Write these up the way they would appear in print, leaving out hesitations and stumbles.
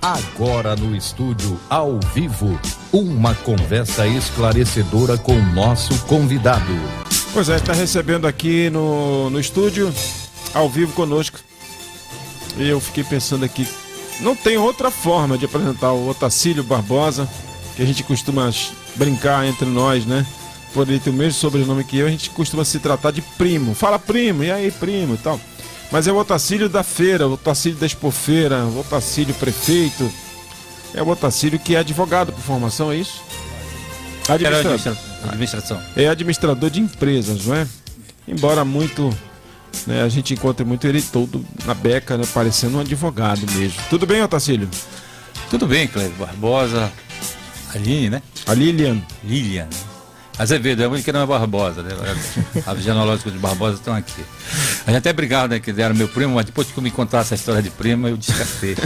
Agora no estúdio, ao vivo, uma conversa esclarecedora com nosso convidado. Pois é, está recebendo aqui no estúdio, ao vivo conosco. E eu fiquei pensando aqui, não tem outra forma de apresentar o Otacílio Barbosa, que a gente costuma brincar entre nós, né? Por ele ter o mesmo sobrenome que eu, a gente costuma se tratar de primo. Fala primo, e aí primo e tal. Mas é o Otacílio da feira, o Otacílio da Expofeira, o Otacílio prefeito. É o Otacílio que é advogado por formação, é isso? Administração. É administrador de empresas, não é? Embora muito, né, a gente encontre muito ele todo na beca, né, parecendo um advogado mesmo. Tudo bem, Otacílio? Tudo bem, Cleber Barbosa. Aline, né? A Lilian. Lilian. Azevedo, é a única que não é Barbosa, né? A genealógica de Barbosa estão aqui. A gente até brigava, né, que deram meu primo, mas depois que eu me contasse essa história de primo, eu descartei.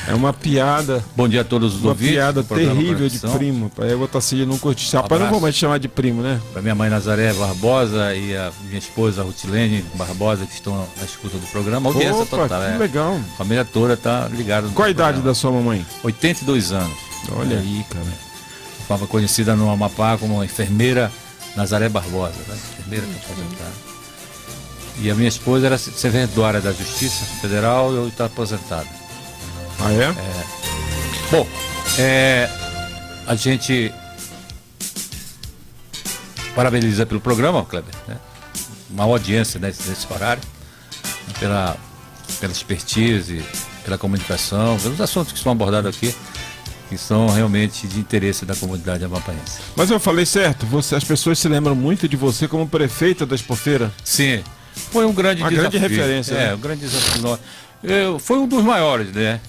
É uma piada. Bom dia a todos os ouvintes. Uma piada terrível de primo. Aí o Otacílio não curte. Rapaz, não vou mais te chamar de primo, né? Para minha mãe Nazaré Barbosa e a minha esposa Rutilene Barbosa, que estão na escuta do programa. Audiência total. Que legal. A família toda tá ligada. Qual a idade da sua mamãe? 82 anos. Olha aí, cara. Estava conhecida no Amapá como enfermeira Nazaré Barbosa, né? Enfermeira aposentada. E a minha esposa era servidora da Justiça Federal e eu estou aposentada. Ah, é? Bom, a gente parabeniza pelo programa, Kleber, né? Uma audiência nesse horário, pela expertise, pela comunicação, pelos assuntos que são abordados aqui, que são realmente de interesse da comunidade amapaense. Mas eu falei certo, as pessoas se lembram muito de você como prefeita da Expofeira? Sim, foi um grande desafio. Uma grande referência. Um grande desafio. Foi um dos maiores, né?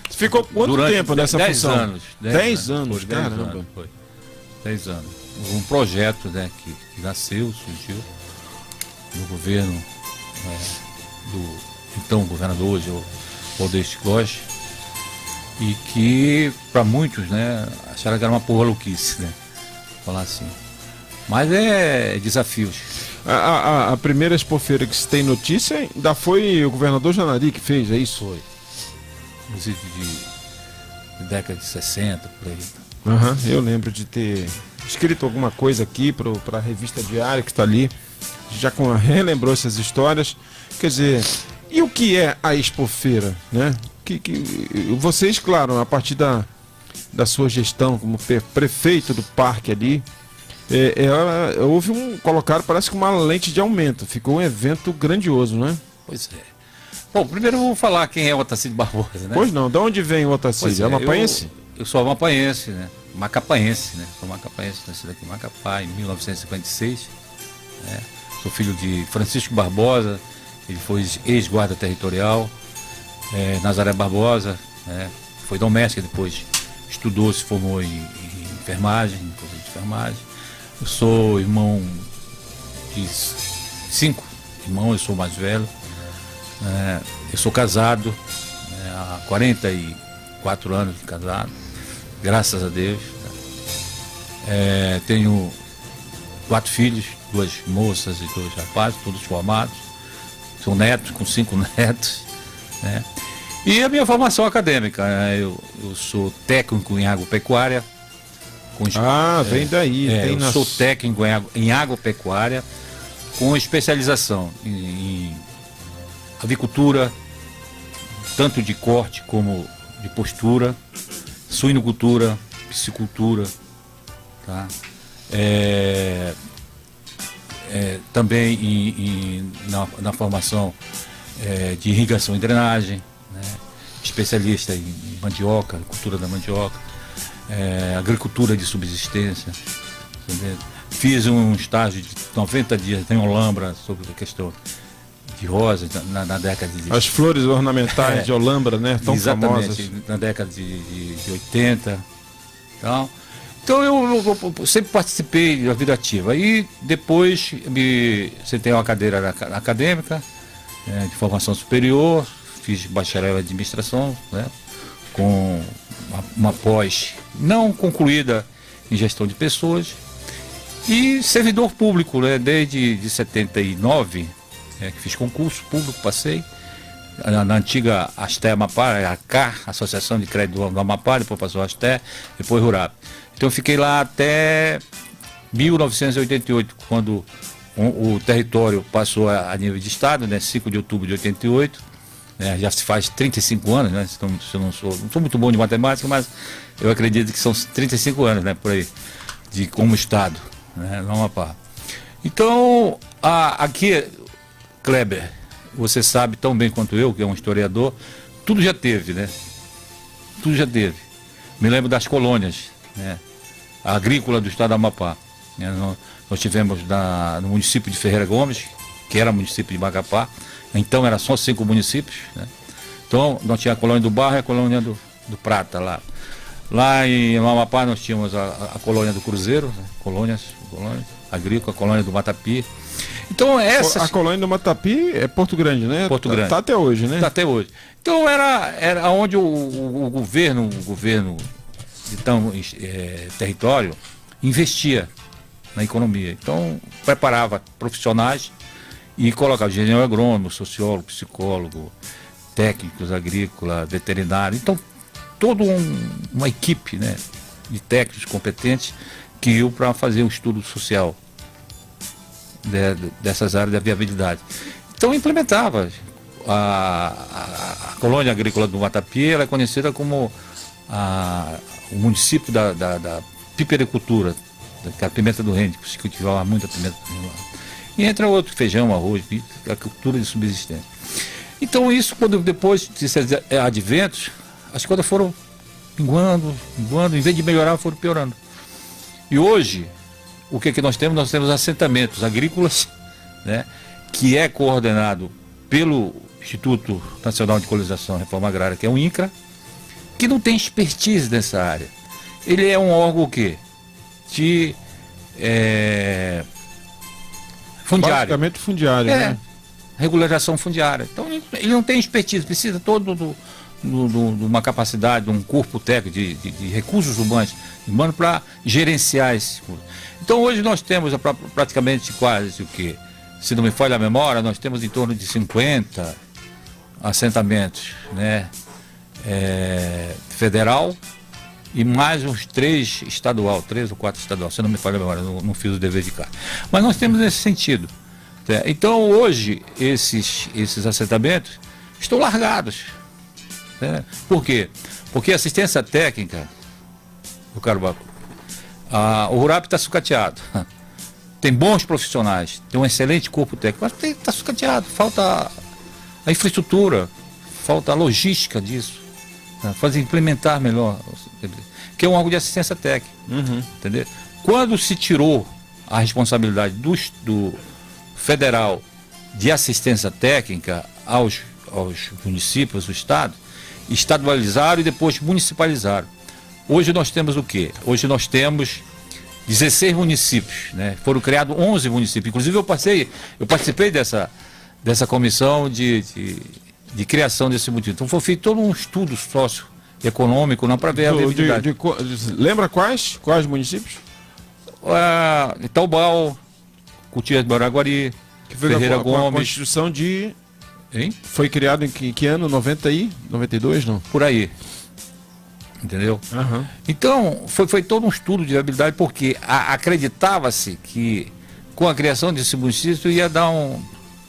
Ficou quanto tempo nessa função? 10 anos, caramba. 10 anos. Um projeto, né, que surgiu no governo do então governador hoje, o Valdez Góes, e que para muitos, né, acharam que era uma porra louquice, né, falar assim. Mas é desafios. A primeira Expofeira que se tem notícia ainda foi o governador Janari que fez, é isso? Foi. Inclusive de década de 60, por aí. Eu lembro de ter escrito alguma coisa aqui para a revista Diária que está ali. Já relembrou essas histórias. Quer dizer, e o que é a Expofeira, né? Vocês, claro, a partir da sua gestão como prefeito do parque ali, houve colocaram, parece que uma lente de aumento. Ficou um evento grandioso, né? Pois é. Bom, primeiro eu vou falar quem é o Otacílio Barbosa, né? Pois não, de onde vem o Otacílio? É amapaense? Eu sou amapaense, né? Macapaense, né? Sou macapaense, nascido aqui em Macapá, em 1956. Né? Sou filho de Francisco Barbosa, ele foi ex-guarda territorial. Nazaré Barbosa, né? Foi doméstica, depois estudou, se formou em enfermagem, em curso de enfermagem. Eu sou irmão de 5 irmãos, eu sou o mais velho. Eu sou casado, há 44 anos de casado, graças a Deus. Tenho 4 filhos, 2 moças e 2 rapazes, todos formados. Sou neto, com 5 netos. Né? E a minha formação acadêmica, né? Eu sou técnico em agropecuária. Vem daí. Eu sou técnico em agropecuária com especialização em avicultura, tanto de corte como de postura, suinocultura, piscicultura, tá? Também na formação de irrigação e drenagem, né? Especialista em mandioca, cultura da mandioca, agricultura de subsistência, entendeu? Fiz um estágio de 90 dias em Olambra sobre a questão de rosa na década de... As flores ornamentais de Olambra, né? Tão exatamente, famosas. Na década de 80. Então eu sempre participei da vida ativa. E depois você tem uma cadeira acadêmica, de formação superior, fiz bacharel em administração, né? Com uma pós não concluída em gestão de pessoas. E servidor público, né? Desde 79, que fiz concurso público, passei, na antiga Asté Amapá, a ACAR, Associação de Crédito do Amapá, depois passou a Asté, depois Rurap. Então eu fiquei lá até 1988, quando o território passou a nível de estado, né, 5 de outubro de 88, né, já se faz 35 anos, né, então, eu não sou muito bom de matemática, mas eu acredito que são 35 anos, né, por aí, como estado, né, no Amapá. Então, aqui, Kleber, você sabe tão bem quanto eu, que é um historiador, tudo já teve, né, tudo já teve. Me lembro das colônias, né, a agrícola do estado do Amapá. Nós tivemos no município de Ferreira Gomes, que era município de Macapá, então era só 5 municípios, né? Então nós tínhamos a colônia do Barro e a colônia do Prata lá. Lá em Amapá nós tínhamos a colônia do Cruzeiro, né? colônias agrícola, a colônia do Matapi. Então a colônia do Matapi é Porto Grande, né? Porto Grande. Tá até hoje, né? Está até hoje. Então era onde o governo então território investia na economia. Então, preparava profissionais e colocava engenheiro agrônomo, sociólogo, psicólogo, técnicos agrícolas, veterinário. Então, toda uma equipe, né, de técnicos competentes que iam para fazer um estudo social dessas áreas da viabilidade. Então, implementava. A colônia agrícola do Matapi era conhecida como o município da pipericultura, a pimenta do reino, que se cultivava muito a pimenta do reino. E entra outro, feijão, arroz, a cultura de subsistência. Então isso, quando depois desses adventos, as coisas foram minguando, em vez de melhorar, foram piorando. E hoje, o que nós temos? Nós temos assentamentos agrícolas, né, que é coordenado pelo Instituto Nacional de Colonização e Reforma Agrária, que é o INCRA, que não tem expertise nessa área. Ele é um órgão o quê? De fundiário. Basicamente fundiário, né? Regularização fundiária. Então ele não tem expertise, precisa todo de uma capacidade, de um corpo técnico, de recursos humanos para gerenciar esse curso. Então hoje nós temos praticamente quase o quê? Se não me falha a memória, nós temos em torno de 50 assentamentos, né? Federal e mais uns 3 estadual, 3 ou 4 estadual, se não me falha a memória, não fiz o dever de casa. Mas nós temos nesse sentido. Né? Então hoje esses assentamentos estão largados. Né? Por quê? Porque a assistência técnica, o Baco, o Rurap está sucateado. Tem bons profissionais, tem um excelente corpo técnico, mas está sucateado, falta a infraestrutura, falta a logística disso. Fazer implementar melhor, que é um órgão de assistência técnica. Entendeu? Quando se tirou a responsabilidade do federal de assistência técnica aos municípios do estado, estadualizaram e depois municipalizaram. Hoje nós temos o quê? Hoje nós temos 16 municípios, né? Foram criados 11 municípios. Inclusive eu participei dessa comissão de criação desse município. Então foi feito todo um estudo socioeconômico para ver a viabilidade. Lembra quais municípios? Itaubal, Cotias de Baraguari, Ferreira Gomes. A Constituição de... Hein? Foi criado em que ano? 92, não? Por aí. Entendeu? Então, foi todo um estudo de viabilidade, porque acreditava-se que com a criação desse município ia dar um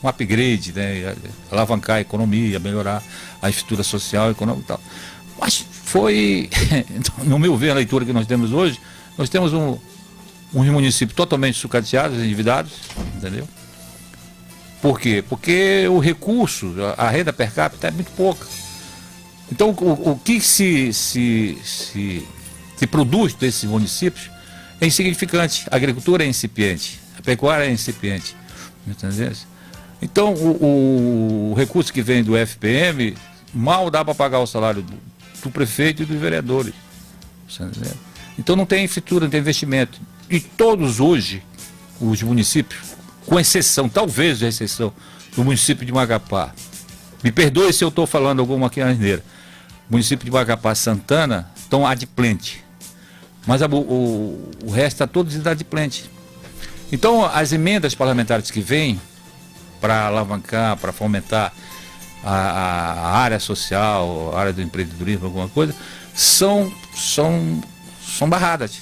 upgrade, né? Ia alavancar a economia, melhorar a estrutura social, econômica e tal. Mas foi, no meu ver, a leitura que nós temos hoje, nós temos um município totalmente sucateados, endividados, entendeu? Por quê? Porque o recurso, a renda per capita é muito pouca. Então, o que se produz desses municípios é insignificante. A agricultura é incipiente, a pecuária é incipiente. Entendeu? Então, o recurso que vem do FPM mal dá para pagar o salário do prefeito e dos vereadores. Entendeu? Então, não tem infraestrutura, não tem investimento. E todos hoje, os municípios, com exceção, talvez a exceção, do município de Macapá, me perdoe se eu estou falando alguma aqui na asneira, o município de Macapá, Santana, estão adimplente. Mas o resto está todo inadimplente. Então, as emendas parlamentares que vêm para alavancar, para fomentar a área social, a área do empreendedorismo, alguma coisa, são barradas.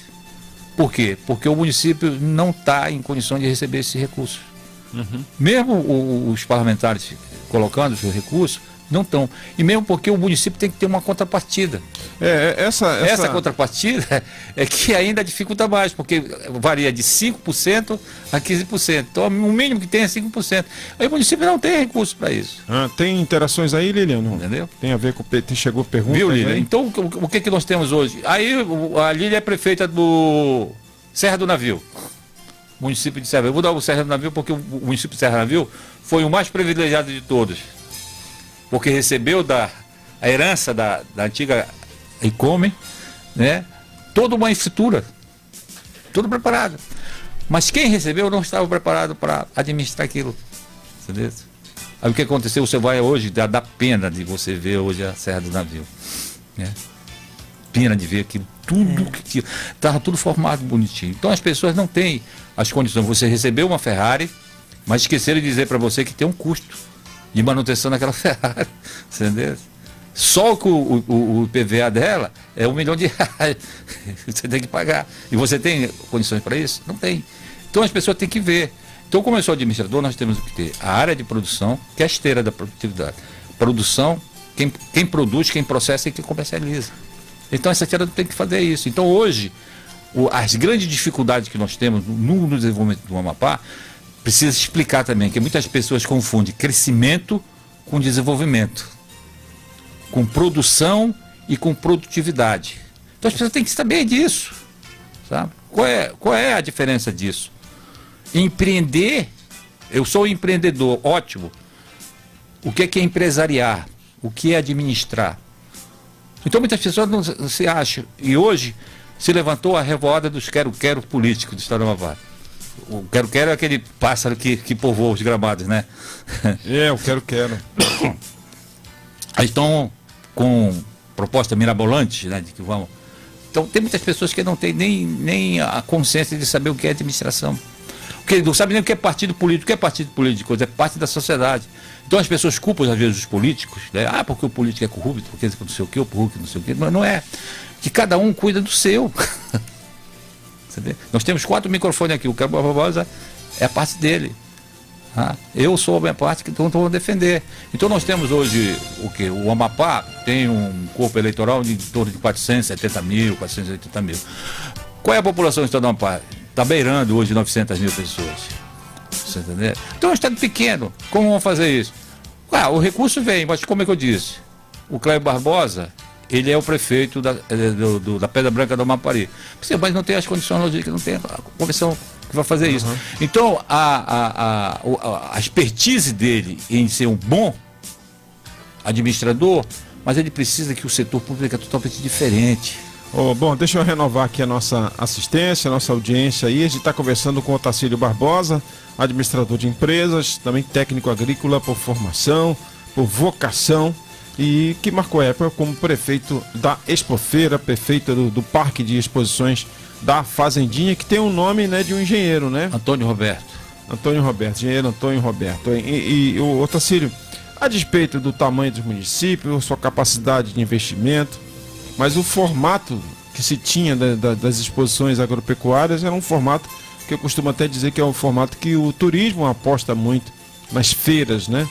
Por quê? Porque o município não está em condição de receber esses recursos. Mesmo os parlamentares colocando os recursos, não estão. E mesmo porque o município tem que ter uma contrapartida. Essa contrapartida é que ainda dificulta mais, porque varia de 5% a 15%. Então, o mínimo que tem é 5%. Aí o município não tem recurso para isso. Tem interações aí, Lilian? Entendeu? Tem a ver com... Chegou pergunta. Viu, Lilian? Então, o que nós temos hoje? Aí, a Lilian é prefeita do Serra do Navio. Município de Serra. Eu vou dar o Serra do Navio porque o município de Serra do Navio foi o mais privilegiado de todos. Porque recebeu a herança da antiga ICOME, né? Toda uma estrutura, tudo preparado. Mas quem recebeu não estava preparado para administrar aquilo. Entendeu? Aí o que aconteceu? Você vai hoje, dá pena de você ver hoje a Serra do Navio. Né? Pena de ver aquilo, tudo que estava tudo formado bonitinho. Então as pessoas não têm as condições. Você recebeu uma Ferrari, mas esqueceram de dizer para você que tem um custo de manutenção daquela Ferrari, entendeu? Só que o IPVA dela é R$1 milhão. Você tem que pagar. E você tem condições para isso? Não tem. Então as pessoas têm que ver. Então, como eu sou administrador, nós temos que ter a área de produção, que é a esteira da produtividade. Produção, quem produz, quem processa e quem comercializa. Então essa esteira tem que fazer isso. Então hoje, as grandes dificuldades que nós temos no desenvolvimento do Amapá, precisa explicar também que muitas pessoas confundem crescimento com desenvolvimento, com produção e com produtividade. Então as pessoas têm que saber disso, sabe? Qual é a diferença disso? Empreender, eu sou empreendedor, ótimo. O que é empresariar? O que é administrar? Então muitas pessoas não se acham. E hoje se levantou a revoada dos quero-quero políticos do Estado do Amapá. O quero-quero é aquele pássaro que povoa os gramados, né? O quero-quero. Aí estão com proposta mirabolante, né? De que vamos. Então tem muitas pessoas que não têm nem a consciência de saber o que é administração. Porque não sabem nem o que é partido político. O que é partido político? É parte da sociedade. Então as pessoas culpam, às vezes, os políticos, né? Porque o político é corrupto, porque não sei o que, o político não sei o que. Mas não é. Que cada um cuida do seu. Nós temos 4 microfones aqui. O Cabo Barbosa é a parte dele. Eu sou a minha parte que então vou defender. Então nós temos hoje o quê? O Amapá tem um corpo eleitoral de em torno de 470 mil, 480 mil. Qual é a população do Estado do Amapá? Está beirando hoje 900 mil pessoas. Você entendeu? Então é um estado pequeno. Como vão fazer isso? O recurso vem, mas como é que eu disse? O Cléber Barbosa, ele é o prefeito da Pedra Branca do Amapari. Mas não tem as condições logísticas, não tem a comissão que vai fazer isso. Então, a expertise dele em ser um bom administrador, mas ele precisa que o setor público é totalmente diferente. Bom, deixa eu renovar aqui a nossa assistência, a nossa audiência aí. A gente está conversando com o Otacílio Barbosa, administrador de empresas, também técnico agrícola por formação, por vocação, e que marcou época como prefeito da Expofeira, prefeito do Parque de Exposições da Fazendinha, que tem o nome, né, de um engenheiro, né? Antônio Roberto, engenheiro Antônio Roberto. E o Otacílio, a despeito do tamanho dos municípios, sua capacidade de investimento, mas o formato que se tinha das exposições agropecuárias era um formato que eu costumo até dizer que é um formato que o turismo aposta muito nas feiras, né?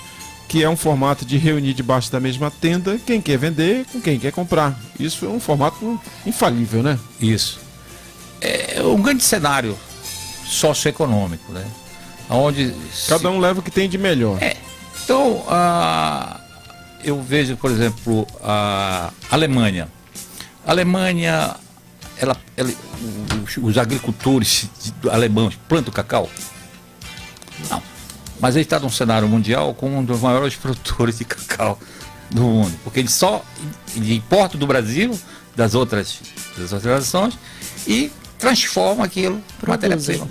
Que é um formato de reunir debaixo da mesma tenda quem quer vender com quem quer comprar. Isso é um formato infalível, né? Isso. É um grande cenário socioeconômico, né? Onde cada um leva o que tem de melhor. Então, eu vejo, por exemplo, a Alemanha. A Alemanha, os agricultores alemães plantam cacau? Não. Mas ele está num cenário mundial como um dos maiores produtores de cacau do mundo. Porque ele só importa do Brasil, das outras nações, e transforma aquilo em matéria-prima.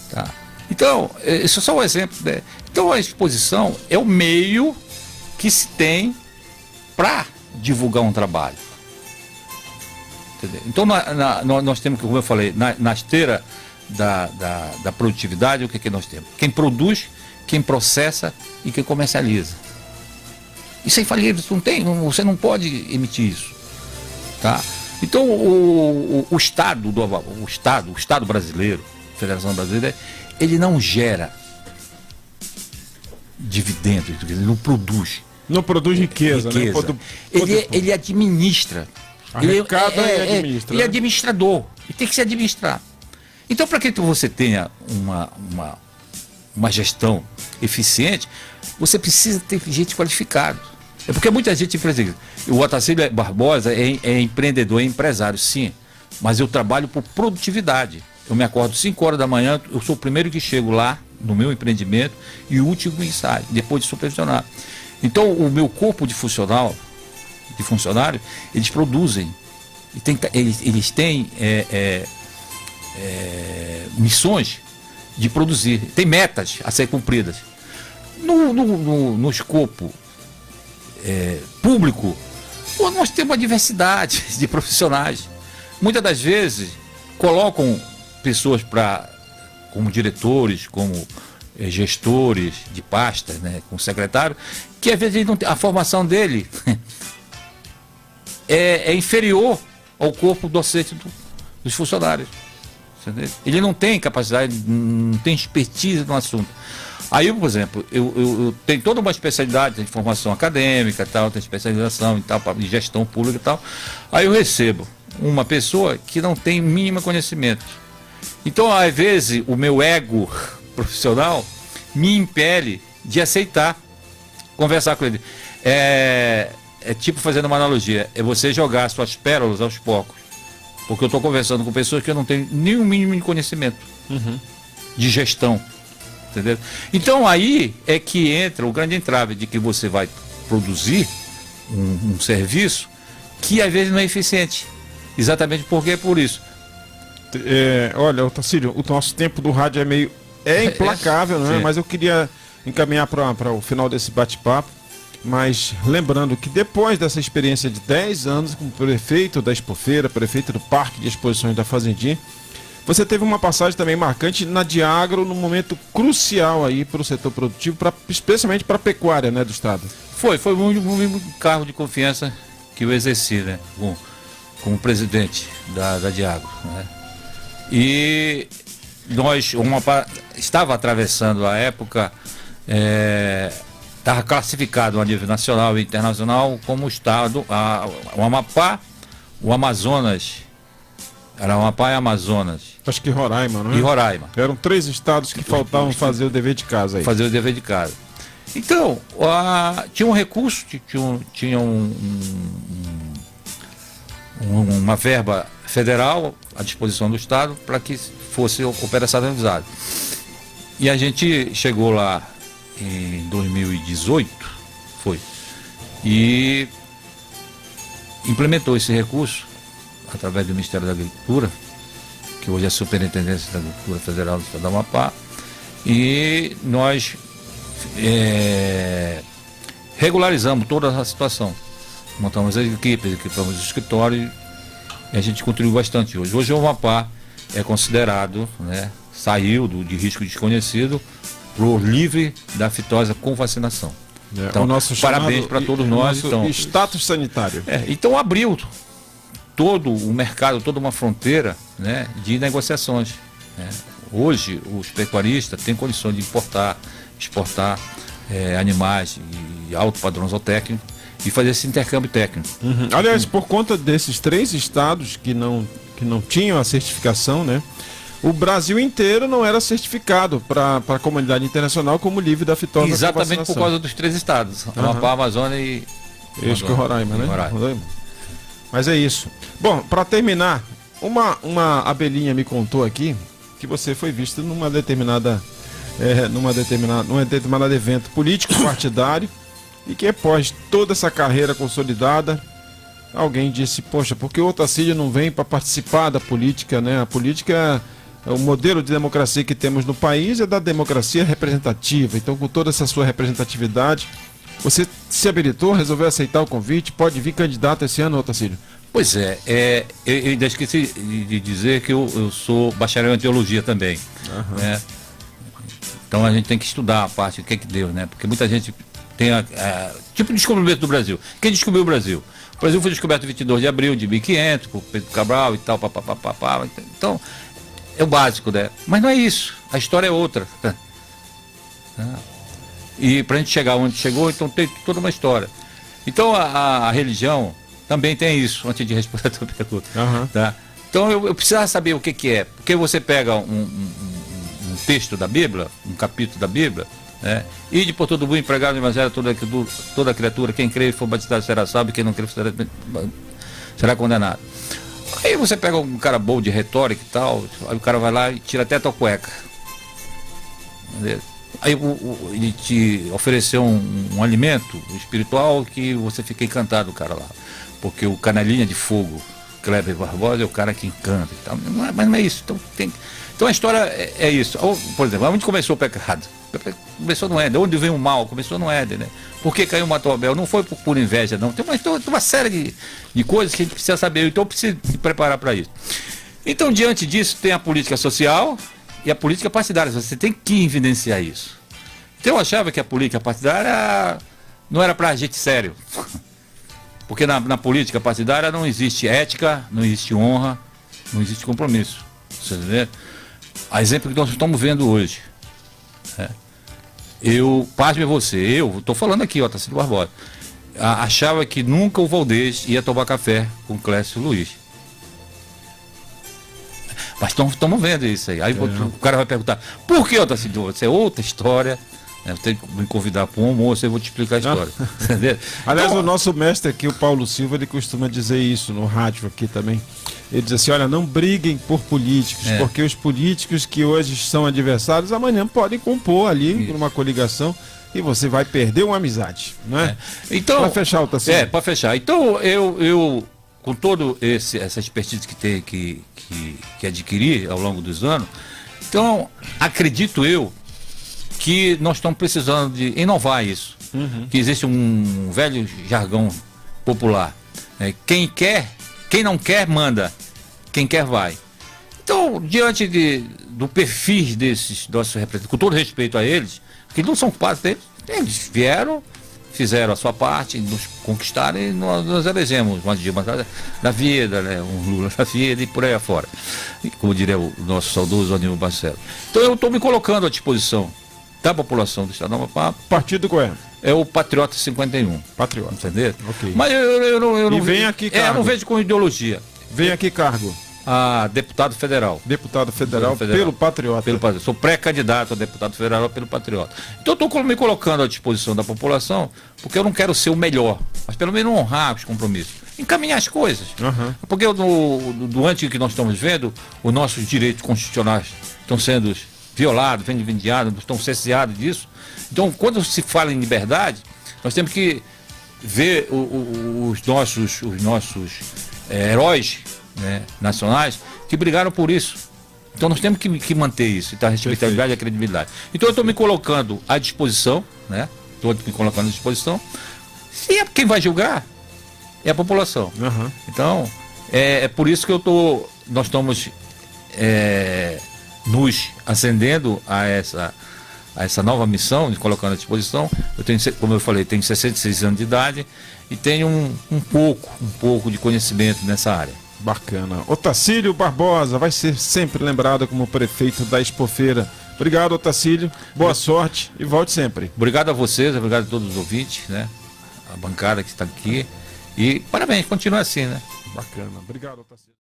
Tá. Então, isso é só um exemplo. Né? Então, a exposição é o meio que se tem para divulgar um trabalho. Entendeu? Então, nós temos, como eu falei, na esteira da produtividade, o que nós temos? Quem produz, quem processa e quem comercializa. Isso é infalível, você não pode emitir isso. Tá? Então o Estado brasileiro, Federação Brasileira, ele não gera dividendos, ele não produz. Não produz riqueza. Né? Ele administra. Arrecada e administra. Ele é administrador. E tem que se administrar. Então, para que você tenha uma gestão eficiente, você precisa ter gente qualificada. É porque muita gente, por exemplo, o Otacílio Barbosa é empreendedor, é empresário, sim. Mas eu trabalho por produtividade. Eu me acordo 5 horas da manhã, eu sou o primeiro que chego lá no meu empreendimento e o último que sai, depois de supervisionar. Então, o meu corpo de funcionário, eles produzem. Eles têm missões de produzir, tem metas a serem cumpridas. No escopo público, nós temos uma diversidade de profissionais. Muitas das vezes colocam pessoas como diretores, como gestores de pastas, né, como secretário, que às vezes a formação dele é inferior ao corpo docente dos funcionários. Entendeu? Ele não tem capacidade, não tem expertise no assunto. Aí, por exemplo, eu tenho toda uma especialidade de formação acadêmica, tal, tenho especialização em tal, de gestão pública e tal. Aí eu recebo uma pessoa que não tem mínimo conhecimento. Então, às vezes, o meu ego profissional me impele de aceitar conversar com ele. É tipo, fazendo uma analogia, é você jogar suas pérolas aos poucos. Porque eu estou conversando com pessoas que eu não tenho nenhum mínimo de conhecimento de gestão. Entendeu? Então aí é que entra o grande entrave de que você vai produzir um serviço que às vezes não é eficiente. Exatamente porque é por isso. Olha, Otacílio, o nosso tempo do rádio é implacável, né? Mas eu queria encaminhar para o final desse bate-papo. Mas lembrando que depois dessa experiência de 10 anos como prefeito da Expofeira, prefeito do Parque de Exposições da Fazendinha, você teve uma passagem também marcante na Diagro, num momento crucial aí para o setor produtivo, especialmente para a pecuária, né, do estado. Foi um cargo de confiança que eu exerci, né, como presidente da Diagro, né? E nós estava atravessando a época, estava classificado a nível nacional e internacional como estado, o Amapá, o Amazonas, era Amapá e Amazonas. Acho que Roraima, não é? E Roraima. Eram 3 estados que faltavam fazer o dever de casa aí. Fazer o dever de casa. Então, tinha um recurso, tinha uma verba federal à disposição do estado para que fosse operacionalizado. E a gente chegou lá em 2018, e implementou esse recurso através do Ministério da Agricultura, que hoje é a Superintendência da Agricultura Federal do Estado do Amapá, e nós regularizamos toda a situação. Montamos as equipes, equipamos o escritório e a gente contribuiu bastante hoje. Hoje o Amapá é considerado, né, saiu de risco desconhecido pro livre da fitose com vacinação. Então, o nosso parabéns para todos nós. Então, status sanitário. Então abriu todo o mercado, toda uma fronteira, né, de negociações, né? Hoje os pecuaristas têm condições de exportar animais de alto padrão zootécnico e fazer esse intercâmbio técnico. Aliás, por conta desses 3 estados que não tinham a certificação, né? O Brasil inteiro não era certificado para a comunidade internacional como livre da fitose. Exatamente por causa dos 3 estados, Amapá, Amazônia e Roraima, né? Roraima. Mas é isso. Bom, para terminar, uma abelhinha me contou aqui que você foi visto num determinado evento político partidário e que após toda essa carreira consolidada, alguém disse: poxa, por que o Otacílio não vem para participar da política, né? A política, o modelo de democracia que temos no país é da democracia representativa. Então, com toda essa sua representatividade, você se habilitou, resolveu aceitar o convite, pode vir candidato esse ano, Otacílio? Pois eu ainda esqueci de dizer que eu sou bacharel em teologia também, né? Então a gente tem que estudar a parte, o que é que deu, né? Porque muita gente tem tipo descobrimento do Brasil. Quem descobriu o Brasil? O Brasil foi descoberto em 22 de abril de 1500, por Pedro Cabral e tal, papapá. Então, é o básico, né? Mas não é isso. A história é outra. E pra gente chegar onde chegou, então tem toda uma história. Então a religião também tem isso, antes de responder a tua pergunta. Uhum. Tá? Então eu precisava saber o que é. Porque você pega um texto da Bíblia, um capítulo da Bíblia, né? Ide por todo mundo, empregado no evangelho, toda criatura, quem crê e for batizado será salvo, quem não crê será condenado. Aí você pega um cara bom de retórica e tal, aí o cara vai lá e tira até a tua cueca. Entendeu? Aí ele te ofereceu um alimento espiritual que você fica encantado, o cara lá. Porque o canelinha de fogo, Kleber Barbosa, é o cara que encanta e tal. Mas não é isso. Então a história é isso. Por exemplo, onde começou o pecado? Começou no Éden. Onde vem o mal? Começou no Éden, né? Por que caiu o Matobel? Não foi por inveja, não. Tem uma série de coisas que a gente precisa saber. Então eu preciso se preparar para isso. Então, diante disso, tem a política social e a política partidária. Você tem que evidenciar isso. Então eu achava que a política partidária não era para gente sério. Porque na política partidária não existe ética, não existe honra, não existe compromisso. Você vê? A exemplo que nós estamos vendo hoje. Pasme você, eu estou falando aqui, Otacílio Barbosa, achava que nunca o Valdez ia tomar café com o Clécio Luiz. Mas estamos vendo isso aí. Aí o cara vai perguntar, por que, Otacílio? Isso é outra história. Eu tenho que me convidar para um almoço e eu vou te explicar a história. Aliás, o nosso mestre aqui, o Paulo Silva, ele costuma dizer isso no rádio aqui também. Ele diz assim, olha, não briguem por políticos, porque os políticos que hoje são adversários, amanhã podem compor ali numa coligação e você vai perder uma amizade, né? Então, para fechar, Otacílio. Para fechar. Então, eu com todo essa expertise que adquiri ao longo dos anos, então, acredito eu que nós estamos precisando de inovar isso. Que existe um velho jargão popular. Quem não quer, manda. Quem quer, vai. Então, diante do perfil desses nossos representantes, com todo respeito a eles, que não são culpados deles, eles vieram, fizeram a sua parte, nos conquistaram e nós elegemos uma Dilma da vida, né? Um Lula da vida e por aí afora. Como diria o nosso saudoso Aníbal Barcelos. Então, eu estou me colocando à disposição da população do estado do Amapá. Partido qual é? É o Patriota 51. Patriota. Entendeu? Ok. Mas eu não E vem aqui, cargo. eu não vejo com ideologia. Vem aqui cargo. Deputado federal. Deputado federal pelo Patriota. Sou pré-candidato a deputado federal pelo Patriota. Então eu estou me colocando à disposição da população, porque eu não quero ser o melhor, mas pelo menos honrar os compromissos. Encaminhar as coisas. Porque durante que nós estamos vendo, os nossos direitos constitucionais estão sendo violados, vediados, estão cerceados disso. Então, quando se fala em liberdade, nós temos que ver os nossos heróis, né, nacionais que brigaram por isso. Então, nós temos que manter isso, então, a respeitabilidade e a credibilidade. Então, eu estou me colocando à disposição, né? Estou me colocando à disposição. E quem vai julgar é a população. Então, é por isso que nós estamos nos ascendendo a essa nova missão, de colocando à disposição. Eu tenho, como eu falei, tenho 66 anos de idade e tenho um pouco de conhecimento nessa área. Bacana. Otacílio Barbosa vai ser sempre lembrado como prefeito da Expofeira. Obrigado, Otacílio. Boa sorte e volte sempre. Obrigado a vocês, obrigado a todos os ouvintes, né? A bancada que está aqui. E parabéns, continua assim, né? Bacana. Obrigado, Otacílio.